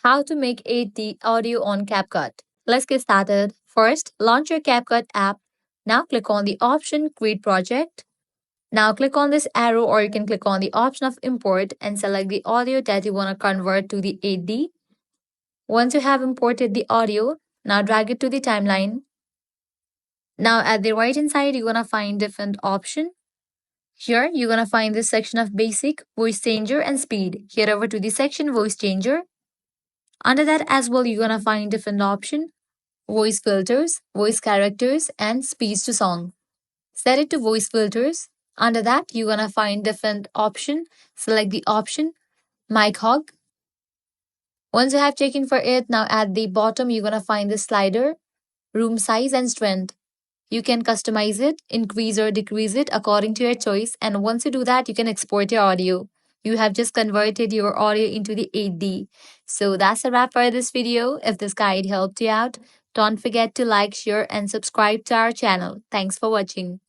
How to make 8D audio on CapCut. Let's get started. First, launch your CapCut app. Now click on the option Create Project. Now click on this arrow or you can click on the option of Import and select the audio that you want to convert to the 8D. Once you have imported the audio, now drag it to the timeline. Now at the right hand side, you're going to find different options. Here, you're going to find this section of Basic, Voice Changer and Speed. Head over to the section Voice Changer. Under that as well, you're gonna find different options: voice filters, voice characters, and speech to song. Set it to voice filters. Under that, you're gonna find different option. Select the option mic hog. Once you have taken for it, now at the bottom, you're gonna find the slider, room size and strength. You can customize it, increase or decrease it according to your choice. And once you do that, you can export your audio. You have just converted your audio into the 8D. So that's a wrap for this video. If this guide helped you out, don't forget to like, share, and subscribe to our channel. Thanks for watching.